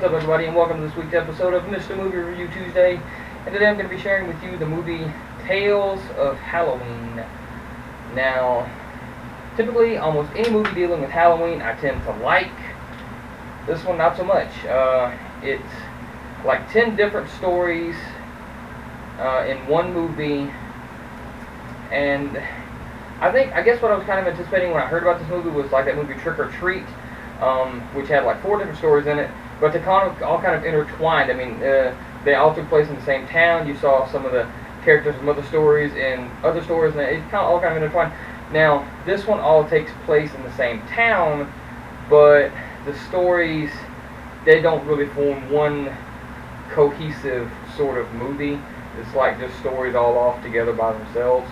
What's up, everybody, and welcome to this week's episode of Mr. Movie Review Tuesday. And today I'm going to be sharing with you the movie Tales of Halloween. Now, typically, almost any movie dealing with Halloween I tend to like. This one, not so much. It's like 10 different stories in one movie. And I guess what I was kind of anticipating when I heard about this movie was like that movie Trick or Treat, which had like 4 different stories in it, but they all kind of intertwined. I mean, they all took place in the same town. You saw some of the characters from other stories in other stories, and it all kind of intertwined. Now, this one all takes place in the same town, but the stories, they don't really form one cohesive sort of movie. It's like just stories all off together by themselves.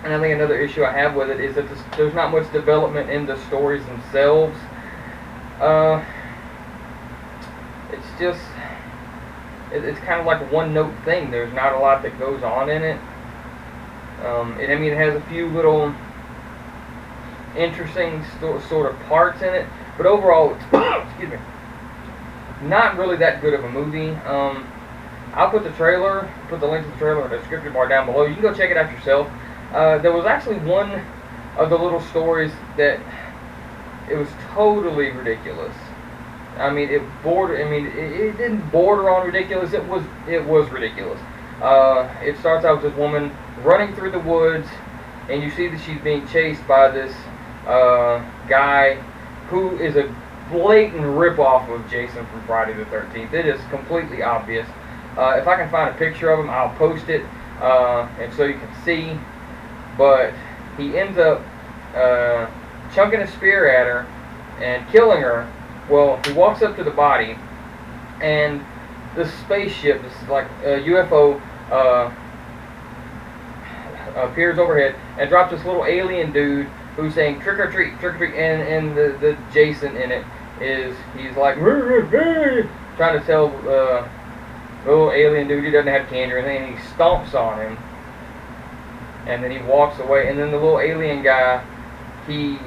And I think another issue I have with it is that there's not much development in the stories themselves. It's kind of like a one-note thing. There's not a lot that goes on in it. It has a few little interesting sort of parts in it, but overall, it's excuse me, not really that good of a movie. I'll put the link to the trailer in the description bar down below. You can go check it out yourself. There was actually one of the little stories that it was totally ridiculous. I mean, it didn't border on ridiculous. It was ridiculous. It starts out with this woman running through the woods, and you see that she's being chased by this guy who is a blatant ripoff of Jason from Friday the 13th. It is completely obvious. If I can find a picture of him, I'll post it, and so you can see. But he ends up chunking a spear at her and killing her. Well, he walks up to the body, and this spaceship, this is like a UFO, appears overhead and drops this little alien dude who's saying trick or treat, and the Jason in it he's like trying to tell the little alien dude he doesn't have candy or anything, and he stomps on him. And then he walks away, and then the little alien guy, he's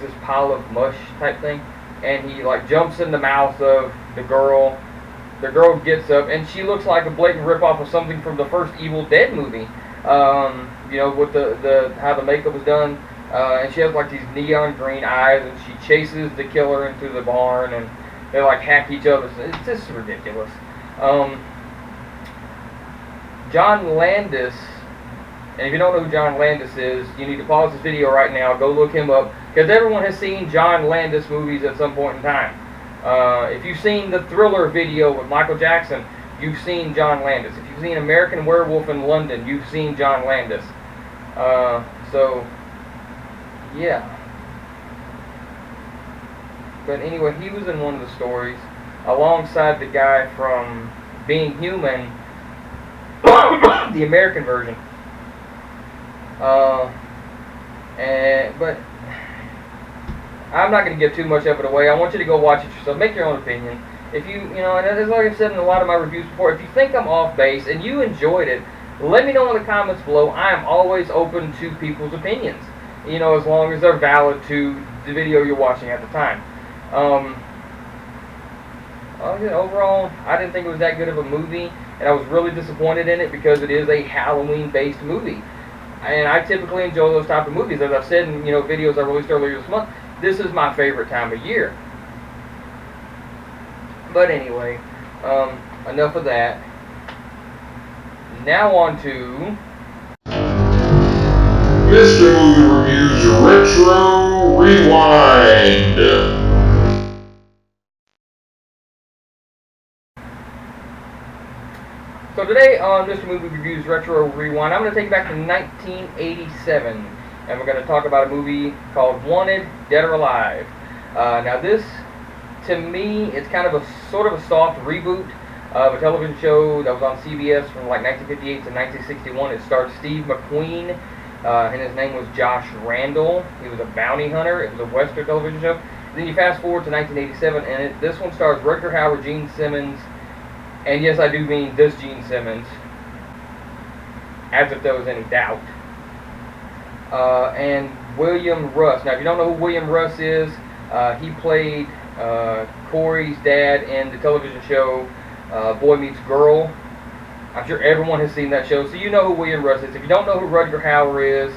this pile of mush type thing, and he like jumps in the mouth of the girl. The girl gets up, and she looks like a blatant ripoff of something from the first Evil Dead movie. With the how the makeup was done, and she has like these neon green eyes, and she chases the killer into the barn, and they like hack each other. It's just ridiculous. John Landis, and if you don't know who John Landis is, you need to pause this video right now, go look him up, because everyone has seen John Landis movies at some point in time. If you've seen the Thriller video with Michael Jackson, you've seen John Landis. If you've seen American Werewolf in London, you've seen John Landis. So, yeah. But anyway, he was in one of the stories, alongside the guy from Being Human, the American version. But I'm not going to give too much of it away. I want you to go watch it yourself. Make your own opinion. If and as like I've said in a lot of my reviews before, if you think I'm off base and you enjoyed it, let me know in the comments below. I am always open to people's opinions, as long as they're valid to the video you're watching at the time. Overall, I didn't think it was that good of a movie, and I was really disappointed in it because it is a Halloween-based movie. And I typically enjoy those type of movies. As I've said in videos I released earlier this month, this is my favorite time of year. But anyway, enough of that. Now on to Mr. Movie Reviews Retro Rewind. So today on Mr. Movie Reviews Retro Rewind, I'm going to take you back to 1987, and we're going to talk about a movie called Wanted, Dead or Alive. Now this, to me, it's kind of a sort of a soft reboot of a television show that was on CBS from like 1958 to 1961. It starred Steve McQueen, and his name was Josh Randall. He was a bounty hunter. It was a Western television show. Then you fast forward to 1987, and this one stars Rutger Hauer, Gene Simmons, and yes, I do mean this Gene Simmons, as if there was any doubt. And William Russ. Now, if you don't know who William Russ is, he played Corey's dad in the television show Boy Meets Girl. I'm sure everyone has seen that show, so you know who William Russ is. If you don't know who Rutger Hauer is,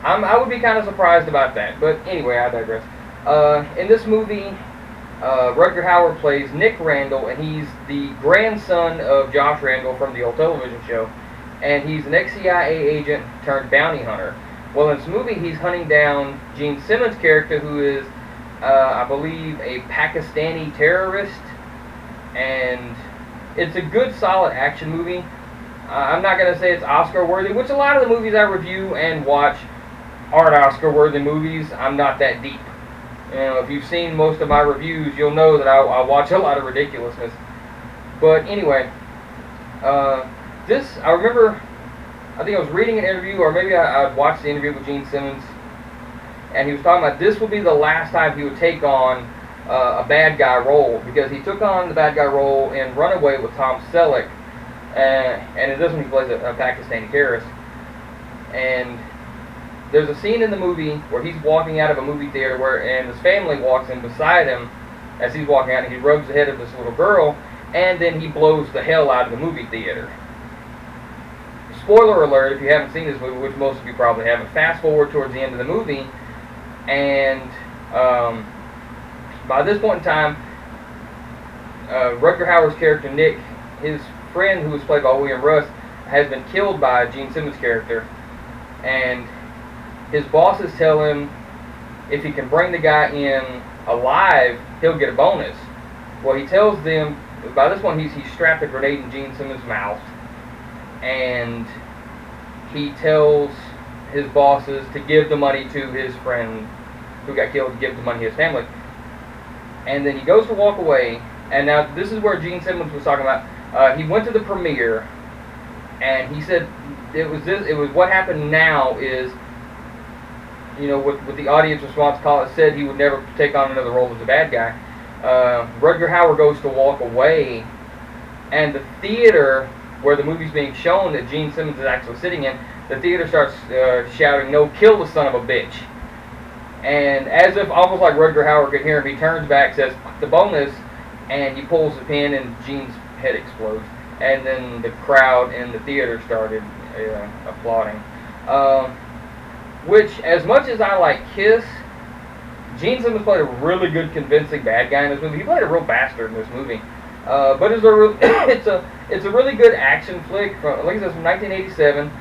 I would be kind of surprised about that. But anyway, I digress. In this movie, Rutger Hauer plays Nick Randall, and he's the grandson of Josh Randall from the old television show. And he's an ex-CIA agent turned bounty hunter. Well, in this movie, he's hunting down Gene Simmons' character, who is, I believe, a Pakistani terrorist. And it's a good, solid action movie. I'm not going to say it's Oscar-worthy, which a lot of the movies I review and watch aren't Oscar-worthy movies. I'm not that deep. You know, if you've seen most of my reviews, you'll know that I watch a lot of ridiculousness. But anyway, I remember, I think I was reading an interview, or maybe I watched the interview with Gene Simmons, and he was talking about this would be the last time he would take on a bad guy role, because he took on the bad guy role in Runaway with Tom Selleck, and it doesn't mean he plays a Pakistani terrorist. And there's a scene in the movie where he's walking out of a movie theater, and his family walks in beside him as he's walking out, and he rubs the head of this little girl, and then he blows the hell out of the movie theater. Spoiler alert, if you haven't seen this movie, which most of you probably haven't, fast forward towards the end of the movie, and by this point in time, Rutger Hauer's character Nick, his friend, who was played by William Russ, has been killed by Gene Simmons' character, and his bosses tell him if he can bring the guy in alive, he'll get a bonus. Well, he tells them, by this point he's strapped a grenade in Gene Simmons' mouth, and he tells his bosses to give the money to his friend who got killed, to give the money to his family. And then he goes to walk away, and now this is where Gene Simmons was talking about. He went to the premiere, and he said it was what happened now is, you know, with the audience response call, it said he would never take on another role as a bad guy. Rutger Hauer goes to walk away, and the theater where the movie's being shown that Gene Simmons is actually sitting in, the theater starts shouting, "No, kill the son of a bitch." And as if almost like Rutger Hauer could hear him, he turns back, says, "Fuck the bonus," and he pulls the pin, and Gene's head explodes. And then the crowd in the theater started applauding. Which, as much as I like Kiss, Gene Simmons played a really good, convincing bad guy in this movie. He played a real bastard in this movie. But it's a really good action flick from, like I said, from 1987.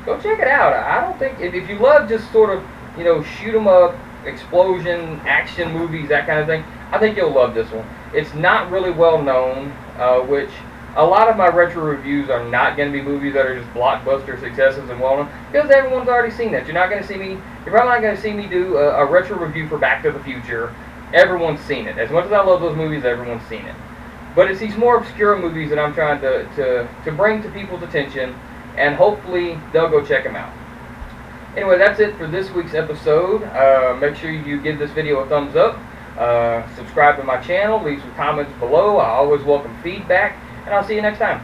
Go check it out. I don't think, if you love just sort of, you know, shoot 'em up, explosion, action movies, that kind of thing, I think you'll love this one. It's not really well known, which a lot of my retro reviews are not going to be movies that are just blockbuster successes and well known, because everyone's already seen that. You're probably not going to see me do a retro review for Back to the Future. Everyone's seen it. As much as I love those movies, everyone's seen it. But it's these more obscure movies that I'm trying to bring to people's attention, and hopefully they'll go check them out. Anyway, that's it for this week's episode. Make sure you give this video a thumbs up. Subscribe to my channel. Leave some comments below. I always welcome feedback. And I'll see you next time.